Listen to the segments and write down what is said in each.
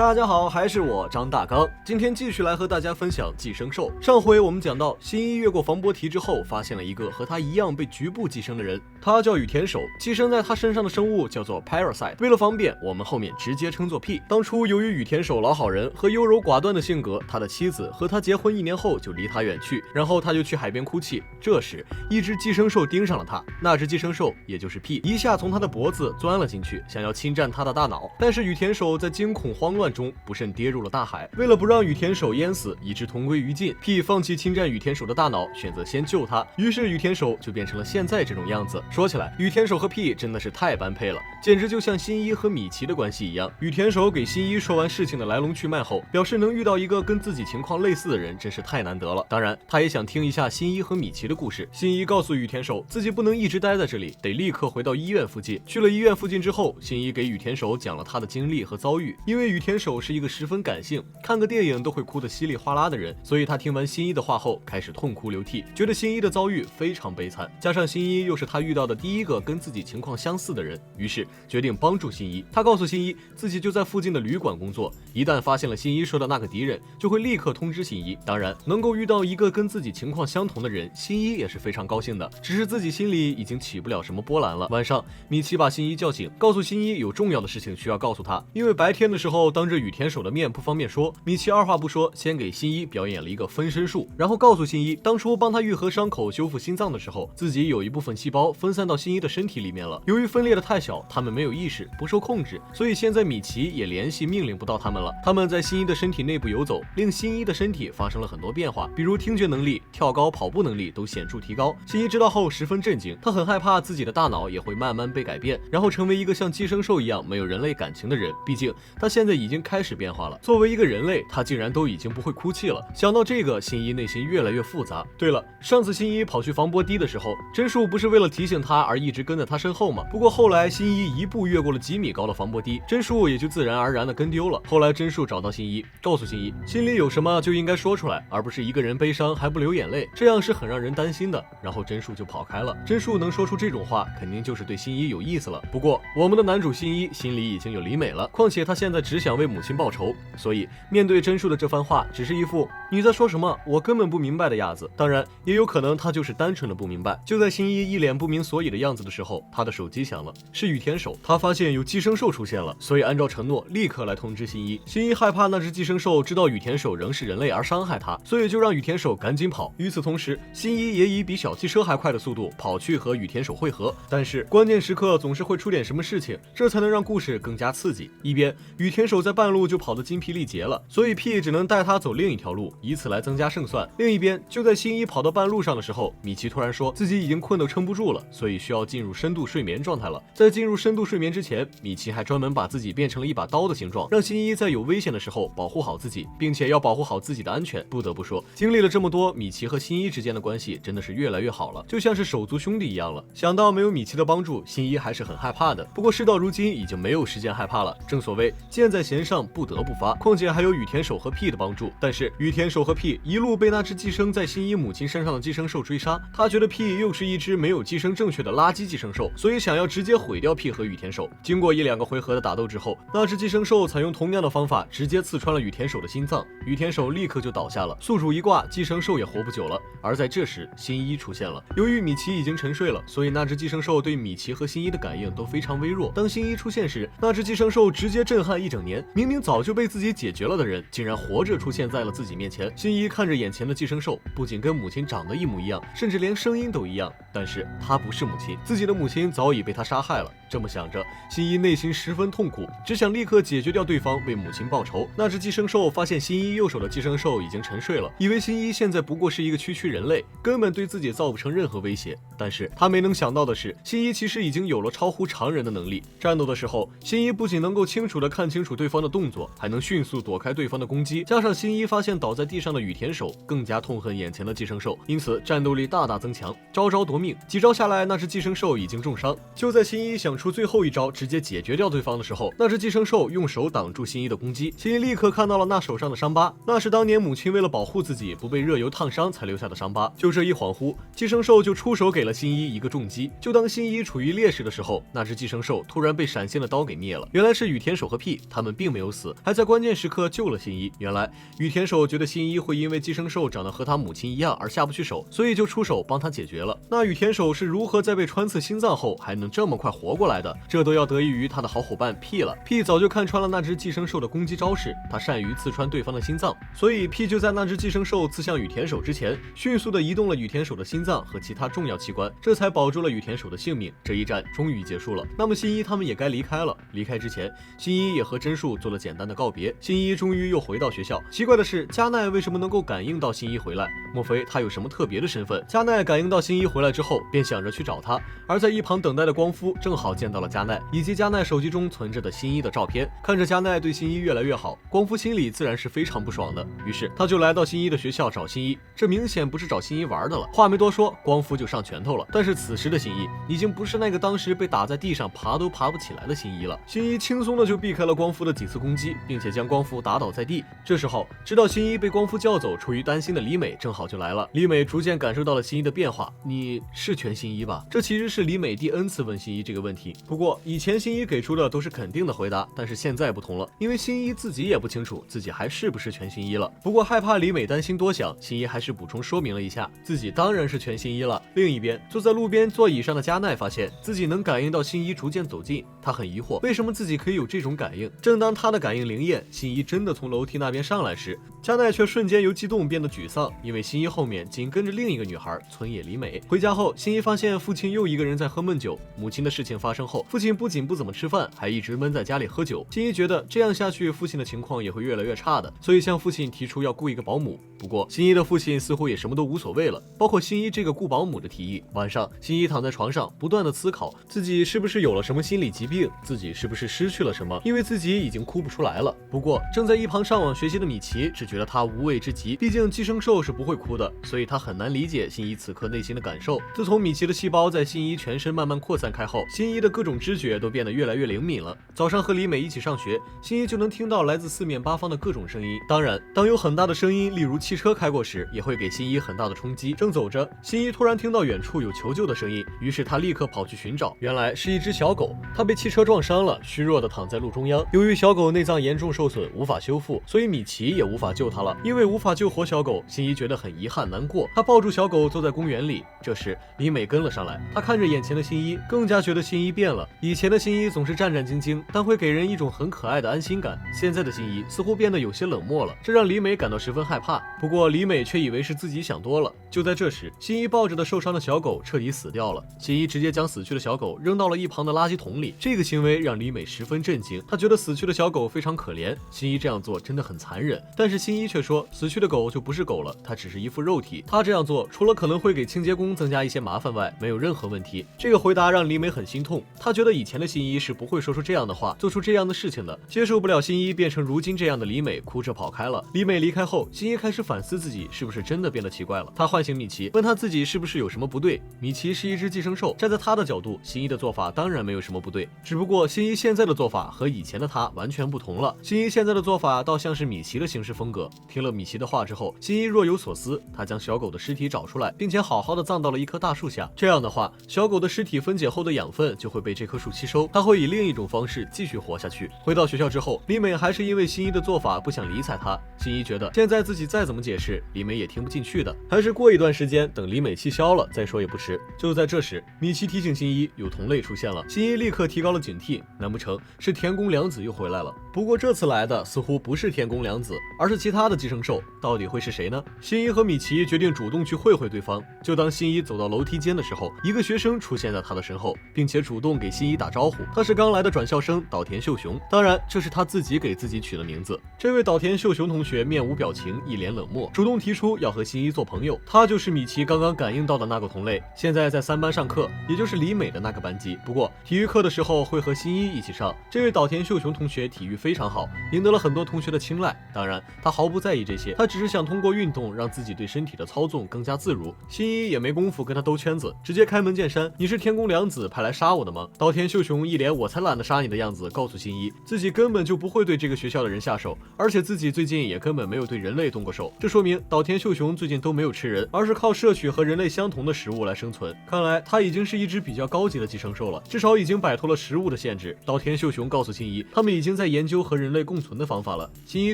大家好，还是我张大刚，今天继续来和大家分享寄生兽。上回我们讲到，新一越过防波堤之后，发现了一个和他一样被局部寄生的人，他叫羽田守，寄生在他身上的生物叫做 Parasite。为了方便，我们后面直接称作 P。当初由于羽田守老好人和优柔寡断的性格，他的妻子和他结婚1年后就离他远去，然后他就去海边哭泣。这时，一只寄生兽盯上了他，那只寄生兽也就是 P， 一下从他的脖子钻了进去，想要侵占他的大脑。但是羽田守在惊恐慌乱中不慎跌入了大海。为了不让羽田守淹死，以致同归于尽， P 放弃侵占羽田守的大脑，选择先救他。于是羽田守就变成了现在这种样子。说起来，羽田守和 P 真的是太般配了，简直就像新一和米奇的关系一样。羽田守给新一说完事情的来龙去脉后，表示能遇到一个跟自己情况类似的人真是太难得了。当然，他也想听一下新一和米奇的故事。新一告诉羽田守，自己不能一直待在这里，得立刻回到医院附近。去了医院附近之后，新一给羽田守讲了他的经历和遭遇。因为羽田守是一个十分感性，看个电影都会哭得稀里哗啦的人，所以他听完新一的话后开始痛哭流涕，觉得新一的遭遇非常悲惨。加上新一又是他遇到的第一个跟自己情况相似的人，于是决定帮助新一。他告诉新一，自己就在附近的旅馆工作，一旦发现了新一说的那个敌人，就会立刻通知新一。当然，能够遇到一个跟自己情况相同的人，新一也是非常高兴的，只是自己心里已经起不了什么波澜了。晚上，米奇把新一叫醒，告诉新一有重要的事情需要告诉他，因为白天的时候当着羽田守的面不方便说。米奇二话不说，先给新一表演了一个分身术，然后告诉新一，当初帮他愈合伤口、修复心脏的时候，自己有一部分细胞分散到新一的身体里面了。由于分裂的太小，他们没有意识，不受控制，所以现在米奇也联系命令不到他们了。他们在新一的身体内部游走，令新一的身体发生了很多变化，比如听觉能力、跳高、跑步能力都显著提高。新一知道后十分震惊，他很害怕自己的大脑也会慢慢被改变，然后成为一个像寄生兽一样没有人类感情的人。毕竟他现在已经开始变化了，作为一个人类，他竟然都已经不会哭泣了。想到这个，新一内心越来越复杂。对了，上次新一跑去防波堤的时候，真树不是为了提醒他而一直跟在他身后吗？不过后来新一一步越过了几米高的防波堤，真树也就自然而然的跟丢了。后来真树找到新一，告诉新一，心里有什么就应该说出来，而不是一个人悲伤还不流眼泪，这样是很让人担心的。然后真树就跑开了。真树能说出这种话，肯定就是对新一有意思了。不过我们的男主新一心里已经有李美了，况且他现在只想为母亲报仇，所以面对真树的这番话，只是一副你在说什么，我根本不明白的样子。当然，也有可能他就是单纯的不明白。就在新一一脸不明所以的样子的时候，他的手机响了，是羽田守。他发现有寄生兽出现了，所以按照承诺立刻来通知新一。新一害怕那只寄生兽知道羽田守仍是人类而伤害他，所以就让羽田守赶紧跑。与此同时，新一也以比小汽车还快的速度跑去和羽田守会合。但是关键时刻总是会出点什么事情，这才能让故事更加刺激。一边羽田守在半路就跑得筋疲力竭了，所以 P 只能带他走另一条路，以此来增加胜算。另一边，就在新一跑到半路上的时候，米奇突然说自己已经困得撑不住了，所以需要进入深度睡眠状态了。在进入深度睡眠之前，米奇还专门把自己变成了一把刀的形状，让新一在有危险的时候保护好自己，并且要保护好自己的安全。不得不说，经历了这么多，米奇和新一之间的关系真的是越来越好了，就像是手足兄弟一样了。想到没有米奇的帮助，新一还是很害怕的。不过事到如今，已经没有时间害怕了。正所谓箭在弦上不得不发，况且还有羽田守和 P 的帮助。但是羽田守和 P 一路被那只寄生在新一母亲身上的寄生兽追杀，他觉得 P 又是一只没有寄生正确的垃圾寄生兽，所以想要直接毁掉 P 和羽田守。经过1-2个回合的打斗之后，那只寄生兽采用同样的方法直接刺穿了羽田守的心脏，羽田守立刻就倒下了。宿主一挂，寄生兽也活不久了。而在这时，新一出现了。由于米奇已经沉睡了，所以那只寄生兽对米奇和新一的感应都非常微弱。当新一出现时，那只寄生兽直接震撼一整年，明明早就被自己解决了的人，竟然活着出现在了自己面前。新一看着眼前的寄生兽，不仅跟母亲长得一模一样，甚至连声音都一样，但是他不是母亲，自己的母亲早已被他杀害了。这么想着，新一内心十分痛苦，只想立刻解决掉对方，为母亲报仇。那只寄生兽发现新一右手的寄生兽已经沉睡了，以为新一现在不过是一个区人类，根本对自己造不成任何威胁。但是他没能想到的是，新一其实已经有了超乎常人的能力。战斗的时候，新一不仅能够清楚地看清楚对方的动作，还能迅速躲开对方的攻击。加上新一发现倒在地上的羽田守，更加痛恨眼前的寄生兽，因此战斗力大大增强，招招夺命。几招下来，那只寄生兽已经重伤。就在新一想出最后一招，直接解决掉对方的时候，那只寄生兽用手挡住新一的攻击。新一立刻看到了那手上的伤疤，那是当年母亲为了保护自己不被热油烫伤才留下的伤疤。就这一恍惚，寄生兽就出手给了新一一个重击。就当新一处于劣势的时候，那只寄生兽突然被闪现的刀给灭了。原来是羽田守和屁他们并没有死，还在关键时刻救了新一。原来羽田守觉得新一会因为寄生兽长得和他母亲一样而下不去手，所以就出手帮他解决了。那羽田守是如何在被穿刺心脏后还能这么快活过来的？这都要得益于他的好伙伴屁了。屁早就看穿了那只寄生兽的攻击招式，他善于刺穿对方的心脏，所以屁就在那只寄生兽刺向羽田守之前，迅速的移动了羽田守的心脏和其他重要器官，这才保住了羽田守的性命。这一战终于结束了。那么新一他们也该离开了。离开之前，新一也和真树做了简单的告别。新一终于又回到学校。奇怪的是，加奈为什么能够感应到新一回来？莫非他有什么特别的身份？加奈感应到新一回来之后，便想着去找他。而在一旁等待的光夫正好见到了加奈，以及加奈手机中存着的新一的照片。看着加奈对新一越来越好，光夫心里自然是非常不爽的。于是他就来到新一的学校找新一，这明显不是找新一玩的了。话没多说，光夫就上拳头了。但是此时的新一已经不是那个当时被打在地上爬都爬不起来的新一了。新一轻松的就避开了光夫的几次攻击，并且将光夫打倒在地。这时候知道新一被光夫叫走，出于担心的李美正好就来了。李美逐渐感受到了新一的变化，你是全新一吧？这其实是李美第 N 次问新一这个问题。不过以前新一给出的都是肯定的回答，但是现在不同了，因为新一自己也不清楚自己还是不是全新一了。不过害怕李美担心多想，新一还是补充说明了一下，自己当然是全新一了。另一边，坐在路边座椅上的加奈发现自己能感应到新一逐渐走近，他很疑惑，为什么自己可以有这种感应？正当他的感应灵验，新一真的从楼梯那边上来时，加奈却瞬间由激动变得沮丧，因为新一后面紧跟着另一个女孩村野里美。回家后，新一发现父亲又一个人在喝闷酒。母亲的事情发生后，父亲不仅不怎么吃饭，还一直闷在家里喝酒。新一觉得这样下去，父亲的情况也会越来越差的，所以向父亲提出要雇一个保姆。不过新一的父亲似乎也什么都无所谓了，包括新一这个雇保姆的提议。晚上，新一躺在床上，不断的思考自己是不是有了什么心理疾病，自己是不是失去了什么，因为自己已经哭不出来了。不过正在一旁上网学习的米奇只觉得他无畏之极，毕竟寄生兽是不会哭的，所以他很难理解新一此刻内心的感受。自从米奇的细胞在新一全身慢慢扩散开后，新一的各种知觉都变得越来越灵敏了。早上和李美一起上学，新一就能听到来自四面八方的各种声音。当然，当有很大的声音，例如汽车开过时，也会给新一很大的冲击。正走着，新一突然听到远处有求救的声音，于是他立刻跑去寻找。原来是一只小狗，它被汽车撞伤了，虚弱的躺在路中央。由于小狗内脏严重受损，无法修复，所以米奇也无法救它了。因为无法救活小狗，新一觉得很遗憾难过。他抱住小狗坐在公园里。这时李美跟了上来，她看着眼前的新一，更加觉得新一变了。以前的新一总是战战兢兢，但会给人一种很可爱的安心感。现在的新一似乎变得有些冷漠了，这让李美感到十分害怕。不过李美却以为是自己想多了。就在这时，新一抱着的受伤的小狗彻底死掉了。新一直接将死去的小狗扔到了一旁的垃圾桶里，这个行为让李美十分震惊。她觉得死去的小狗非常可怜，新一这样做真的很残忍。但是新一却说，死去的狗就不是狗了，它只是一副肉体。他这样做除了可能会给清洁工增加一些麻烦外，没有任何问题。这个回答让李美很心痛，她觉得以前的新一是不会说出这样的话，做出这样的事情的。接受不了新一变成如今这样的李美，哭着跑开了。李美离开后，新一开始反思自己是不是真的变得奇怪了。他唤醒米奇，问他自己是不是有什么不对。米奇是一只寄生兽，站在他的角度，新一的做法当然没有什么不对，只不过新一现在的做法和以前的他完全不同了。新一现在的做法倒像是米奇的行事风格。听了米奇的话之后，新一若有所思，他将小狗的尸体找出来，并且好好的葬到了一棵大树下。这样的话，小狗的尸体分解后的养分就会被这棵树吸收，它会以另一种方式继续活下去。回到学校之后，李美还是因为新一的做法不想理睬他。新一觉得现在自己再怎么解释，李美也听不进去的，还是过一段时间等李美气消了再说也不迟。就在这时，米奇提醒新一有同类出现了，新一立刻提高了警惕，难不成是田宫良子又回来了？不过这次来的似乎不是田宫良子，而是其他的寄生兽，到底会是谁呢？新一和米奇决定主动去会会对方。就当新一走到楼梯间的时候，一个学生出现在他的身后，并且主动给新一打招呼。他是刚来的转校生岛田秀雄，当然这是他自己给自己取的名字。这位岛田秀雄同学面无表情，一脸冷漠，主动提出要和新一做朋友。他就是米奇刚刚感应到的那个同类，现在在3班上课，也就是李美的那个班级。不过体育课的时候会和新一一起上。这位岛田秀雄同学体育非常好，赢得了很多同学的青睐。当然他毫不在意这些，他只是想通过运动让自己对身体的操纵更加自如。新一也没工夫跟他兜圈子，直接开门见山，你是田宫良子派来杀我的吗？的吗？岛田秀雄一脸我才懒得杀你的样子，告诉新一自己根本就不会对这个学校的人下手，而且自己最近也根本没有对人类动过手。这说明岛田秀雄最近都没有吃人，而是靠摄取和人类相同的食物来生存。看来他已经是一只比较高级的寄生兽了，至少已经摆脱了食物的限制。岛田秀雄告诉新一，他们已经在研究和人类共存的方法了。新一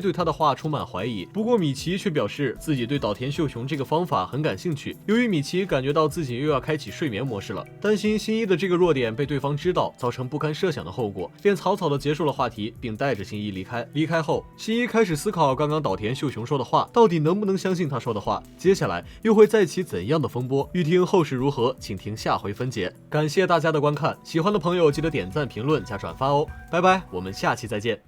对他的话充满怀疑，不过米奇却表示自己对岛田秀雄这个方法很感兴趣。由于米奇感觉到自己又要开启睡眠模式了，担心新一的这个弱点被对方知道，造成不堪设想的后果，便草草的结束了话题，并带着新一离开。离开后，新一开始思考刚刚岛田秀雄说的话，到底能不能相信他说的话，接下来又会再起怎样的风波？欲听后事如何，请听下回分解。感谢大家的观看，喜欢的朋友记得点赞、评论加转发哦，拜拜，我们下期再见。